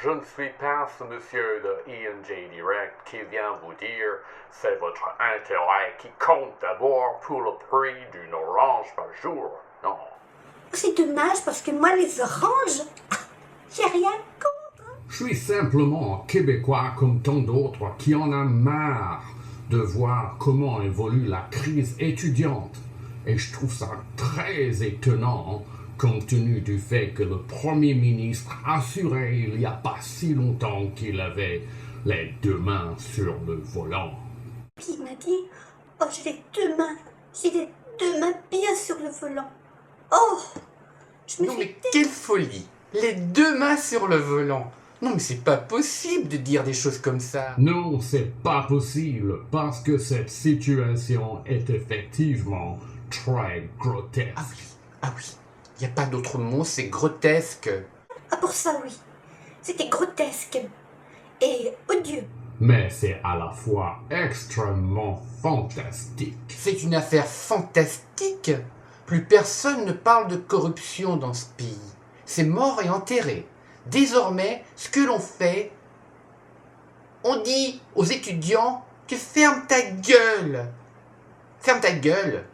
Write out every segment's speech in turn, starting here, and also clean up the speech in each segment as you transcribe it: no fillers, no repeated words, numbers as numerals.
je ne suis pas ce monsieur de ING Direct qui vient vous dire c'est votre intérêt qui compte d'abord pour le prix d'une orange par jour. Non. C'est dommage parce que moi, les oranges, j'ai rien contre. Je suis simplement un Québécois comme tant d'autres qui en a marre de voir comment évolue la crise étudiante. Et je trouve ça très étonnant compte tenu du fait que le Premier ministre a assuré il n'y a pas si longtemps qu'il avait les deux mains sur le volant. Puis il m'a dit, oh j'ai les deux mains bien sur le volant. Oh, je me Non suis mais quelle folie! Les deux mains sur le volant! Non mais c'est pas possible de dire des choses comme ça! Non, c'est pas possible parce que cette situation est effectivement très grotesque. Ah oui, y a pas d'autre mot, c'est grotesque. Ah pour ça oui, c'était grotesque et odieux. Mais c'est à la fois extrêmement fantastique. C'est une affaire fantastique. Plus personne ne parle de corruption dans ce pays. C'est mort et enterré. Désormais, ce que l'on fait, on dit aux étudiants que ferme ta gueule. Ferme ta gueule.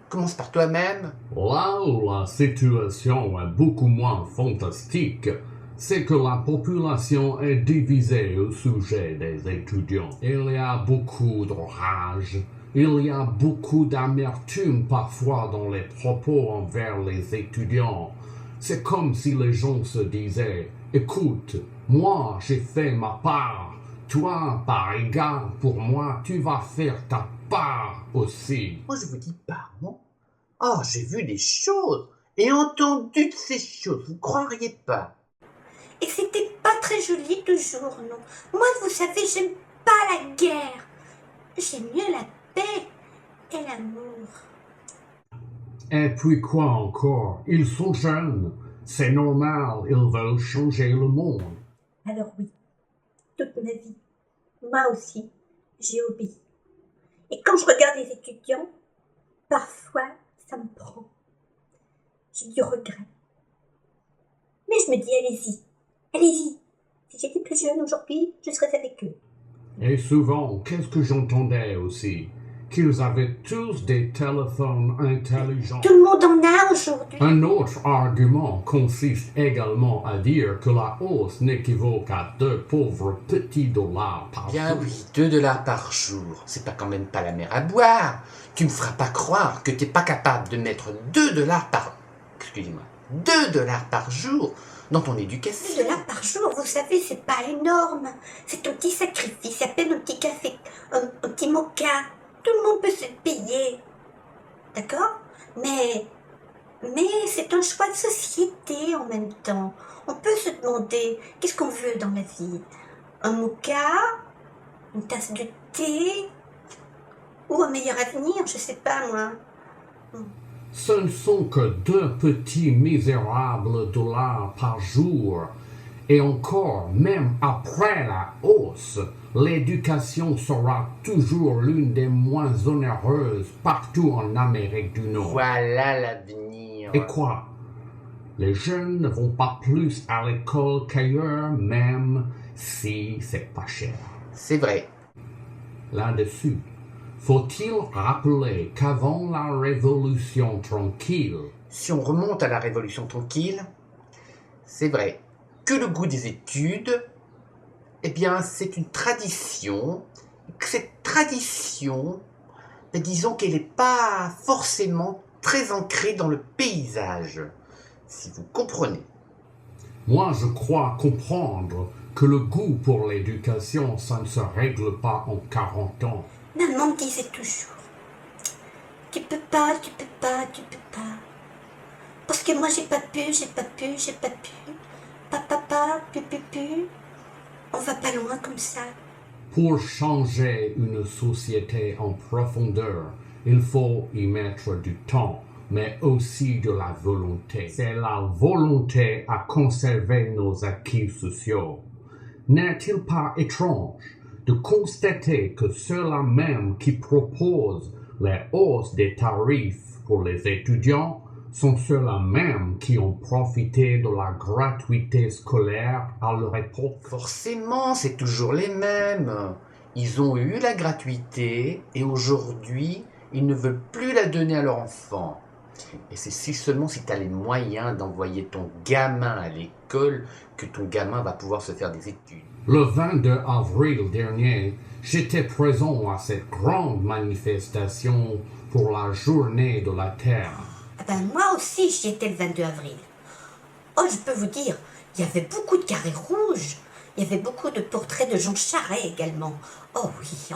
Commence par toi-même. Là où la situation est beaucoup moins fantastique, c'est que la population est divisée au sujet des étudiants. Il y a beaucoup de rage, il y a beaucoup d'amertume parfois dans les propos envers les étudiants. C'est comme si les gens se disaient « Écoute, moi j'ai fait ma part, toi par égard pour moi tu vas faire ta part aussi. » Moi je vous dis pardon. Oh, j'ai vu des choses et entendu de ces choses, vous croiriez pas. Et c'était pas très joli toujours, non. Moi, vous savez, j'aime pas la guerre. J'aime mieux la paix et l'amour. Et puis quoi encore? Ils sont jeunes. C'est normal, ils veulent changer le monde. Alors oui, toute ma vie, moi aussi, j'ai obéi. Et quand je regarde les étudiants, parfois, ça me prend. J'ai du regret. Mais je me dis, allez-y, allez-y. Si j'étais plus jeune aujourd'hui, je serais avec eux. Et souvent, qu'est-ce que j'entendais aussi? Qu'ils avaient tous des téléphones intelligents. Tout le monde en a aujourd'hui. Un autre argument consiste également à dire que la hausse n'équivaut qu'à 2 pauvres petits dollars par Bien jour. oui, 2 dollars par jour, c'est pas quand même pas la mer à boire. Tu me feras pas croire que t'es pas capable de mettre 2 dollars par... Excusez-moi, 2 dollars par jour dans ton 2 éducation. dollars par jour, vous savez, c'est pas énorme. C'est un petit sacrifice, à peine un petit café, un petit mocha. Tout le monde peut se le payer. D'accord? Mais c'est un choix de société en même temps. On peut se demander qu'est-ce qu'on veut dans la vie. Un mocha, une tasse de thé, ou un meilleur avenir, je sais pas moi. Ce ne sont que 2 petits misérables dollars par jour. Et encore, même après la hausse, l'éducation sera toujours l'une des moins onéreuses partout en Amérique du Nord. Voilà l'avenir. Et quoi? Les jeunes ne vont pas plus à l'école qu'ailleurs, même si c'est pas cher. C'est vrai. Là-dessus, faut-il rappeler qu'avant la Révolution tranquille, Si on remonte à la Révolution tranquille, c'est vrai que le goût des études, eh bien, c'est une tradition. Que cette tradition, disons qu'elle n'est pas forcément très ancrée dans le paysage, si vous comprenez. moi je crois comprendre que le goût pour l'éducation, ça ne se règle pas en 40 ans. Maman me disait toujours, tu peux pas, tu peux pas, tu peux pas. Parce que moi j'ai pas pu. Papa, pu. On va pas loin comme ça. Pour changer une société en profondeur, il faut y mettre du temps, mais aussi de la volonté. C'est la volonté à conserver nos acquis sociaux. N'est-il pas étrange de constater que ceux-là même qui proposent les hausses des tarifs pour les étudiants sont ceux-là mêmes qui ont profité de la gratuité scolaire à leur époque. Forcément, c'est toujours les mêmes. Ils ont eu la gratuité et aujourd'hui, ils ne veulent plus la donner à leurs enfants. Et c'est seulement si tu as les moyens d'envoyer ton gamin à l'école que ton gamin va pouvoir se faire des études. Le 22 avril dernier, j'étais présent à cette grande manifestation pour la journée de la Terre. Ah ben moi aussi j'y étais le 22 avril. Oh, je peux vous dire, il y avait beaucoup de carrés rouges. Il y avait beaucoup de portraits de Jean Charest également. Oh oui,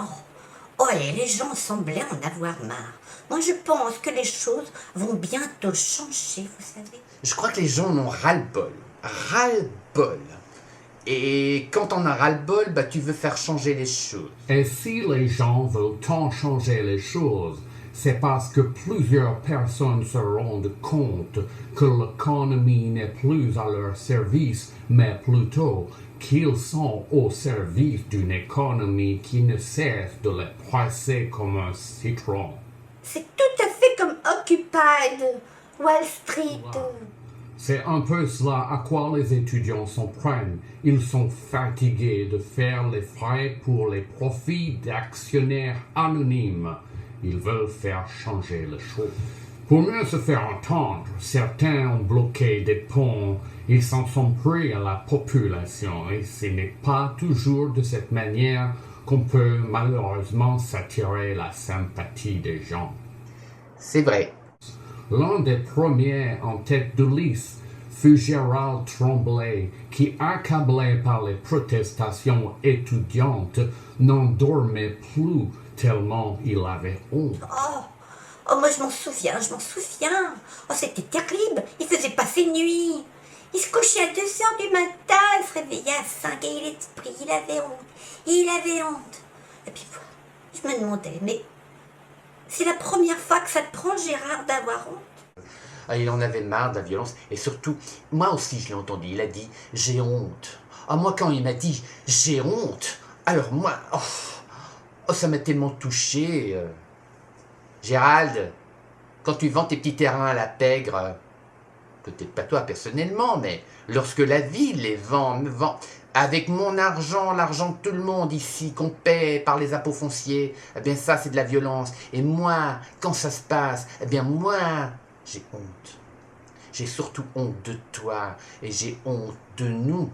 oh et les gens semblaient en avoir marre. Moi je pense que les choses vont bientôt changer, vous savez. Je crois que les gens en ont ras-le-bol. Ras-le-bol. Et quand on a ras-le-bol, tu veux faire changer les choses. Et si les gens veulent tant changer les choses, c'est parce que plusieurs personnes se rendent compte que l'économie n'est plus à leur service, mais plutôt qu'ils sont au service d'une économie qui ne cesse de les presser comme un citron. C'est tout à fait comme Occupy, Wall Street. C'est un peu cela à quoi les étudiants s'en prennent. Ils sont fatigués de faire les frais pour les profits d'actionnaires anonymes. Ils veulent faire changer les choses. Pour mieux se faire entendre, certains ont bloqué des ponts. Ils s'en sont pris à la population et ce n'est pas toujours de cette manière qu'on peut malheureusement s'attirer la sympathie des gens. C'est vrai. L'un des premiers en tête de liste fut Gérald Tremblay, qui, accablé par les protestations étudiantes, n'en dormait plus tellement il avait honte. Oh, moi je m'en souviens. Oh, c'était terrible, il faisait pas ses nuits. Il se couchait à 2h du matin, il se réveillait à 5 et il avait honte. Et puis, je me demandais, mais c'est la première fois que ça te prend, Gérard, d'avoir honte. Il en avait marre de la violence. Et surtout, moi aussi je l'ai entendu, il a dit « j'ai honte ». Moi quand il m'a dit « j'ai honte », alors moi, ça m'a tellement touché. Gérald, quand tu vends tes petits terrains à la pègre, peut-être pas toi personnellement, mais lorsque la ville les vend, avec mon argent, l'argent de tout le monde ici, qu'on paie par les impôts fonciers, eh bien ça c'est de la violence. Et moi, quand ça se passe, eh bien moi, j'ai honte. J'ai surtout honte de toi et j'ai honte de nous.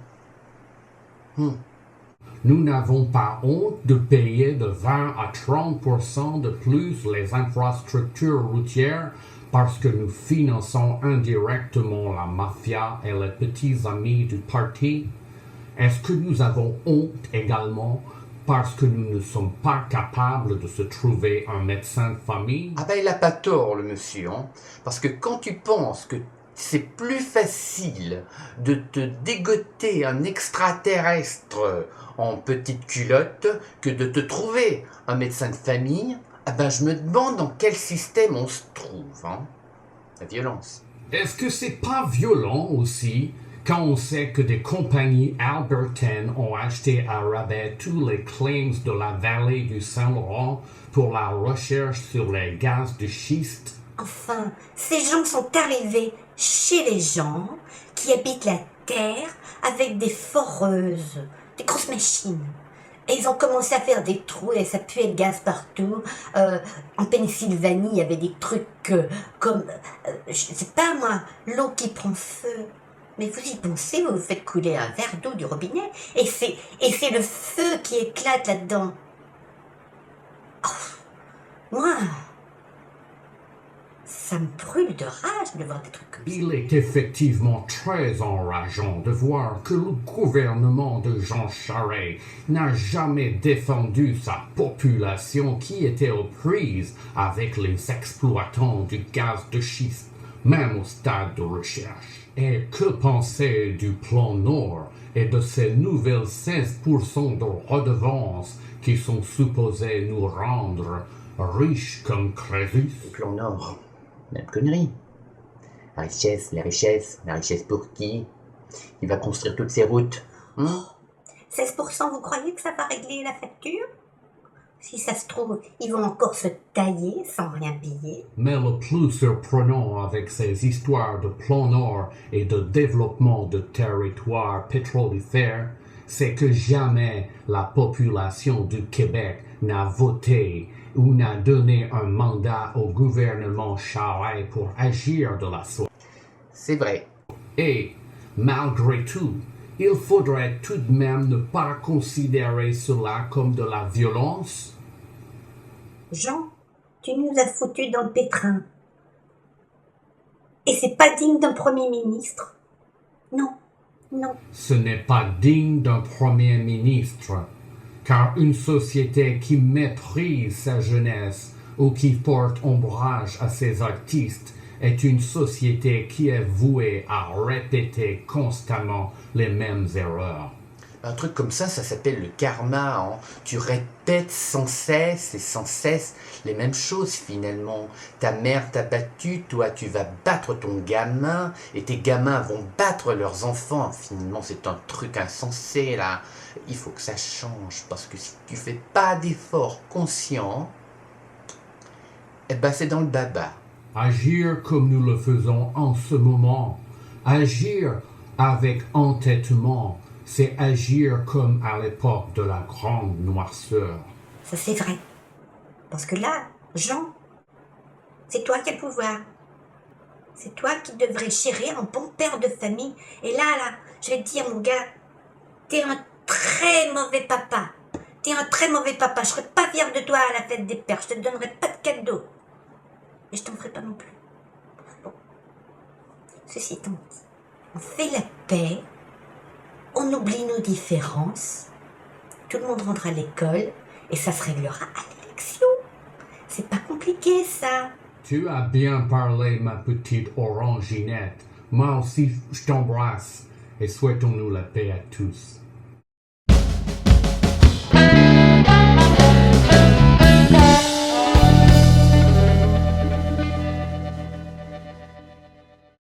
Nous n'avons pas honte de payer de 20 à 30% de plus les infrastructures routières parce que nous finançons indirectement la mafia et les petits amis du parti. Est-ce que nous avons honte également parce que nous ne sommes pas capables de se trouver un médecin de famille? Il n'a pas tort, le monsieur. Parce que quand tu penses que c'est plus facile de te dégoter un extraterrestre en petite culotte que de te trouver un médecin de famille, je me demande dans quel système on se trouve. La violence. Est-ce que c'est pas violent aussi quand on sait que des compagnies albertaines ont acheté à rabais tous les claims de la vallée du Saint-Laurent pour la recherche sur les gaz de schiste? Enfin, ces gens sont arrivés chez les gens qui habitent la terre avec des foreuses, des grosses machines. Et ils ont commencé à faire des trous et ça puait le gaz partout. En Pennsylvanie, il y avait des trucs comme, je sais pas moi, l'eau qui prend feu. Mais vous y pensez, vous faites couler un verre d'eau du robinet et c'est le feu qui éclate là-dedans. Moi, ça me brûle de rage de voir des trucs comme ça. Il est effectivement très enrageant de voir que le gouvernement de Jean Charest n'a jamais défendu sa population qui était aux prises avec les exploitants du gaz de schiste, même au stade de recherche. Et que penser du plan Nord et de ces nouvelles 16% de redevances qui sont supposées nous rendre riches comme Crésus? Le plan Nord, même connerie. La richesse pour qui? Il va construire toutes ces routes. 16%, vous croyez que ça va régler la facture? Si ça se trouve, ils vont encore se tailler sans rien payer. Mais le plus surprenant avec ces histoires de plan Nord et de développement de territoires pétrolifères, c'est que jamais la population du Québec n'a voté ou n'a donné un mandat au gouvernement Charest pour agir de la sorte. C'est vrai. Et, malgré tout, il faudrait tout de même ne pas considérer cela comme de la violence. Jean, tu nous as foutus dans le pétrin. Et c'est pas digne d'un Premier ministre. Non, non. Ce n'est pas digne d'un Premier ministre, car une société qui méprise sa jeunesse ou qui porte ombrage à ses artistes est une société qui est vouée à répéter constamment les mêmes erreurs. Un truc comme ça s'appelle le karma. Hein. Tu répètes sans cesse et sans cesse les mêmes choses finalement. Ta mère t'a battu, toi tu vas battre ton gamin, et tes gamins vont battre leurs enfants. Finalement, c'est un truc insensé là. Il faut que ça change, parce que si tu fais pas d'efforts conscients, eh ben c'est dans le baba. Agir comme nous le faisons en ce moment, agir avec entêtement, c'est agir comme à l'époque de la grande noirceur. Ça c'est vrai. Parce que là, Jean, c'est toi qui as le pouvoir. C'est toi qui devrais chérir un bon père de famille. Et là, je vais te dire, mon gars, t'es un très mauvais papa. T'es un très mauvais papa. Je serais pas fière de toi à la fête des pères. Je te donnerai pas de cadeau. Et je t'en ferai pas non plus. Bon. Ceci étant dit, on fait la paix, on oublie nos différences, tout le monde rentre à l'école et ça se réglera à l'élection. C'est pas compliqué ça. Tu as bien parlé, ma petite oranginette. Moi aussi, je t'embrasse et souhaitons-nous la paix à tous.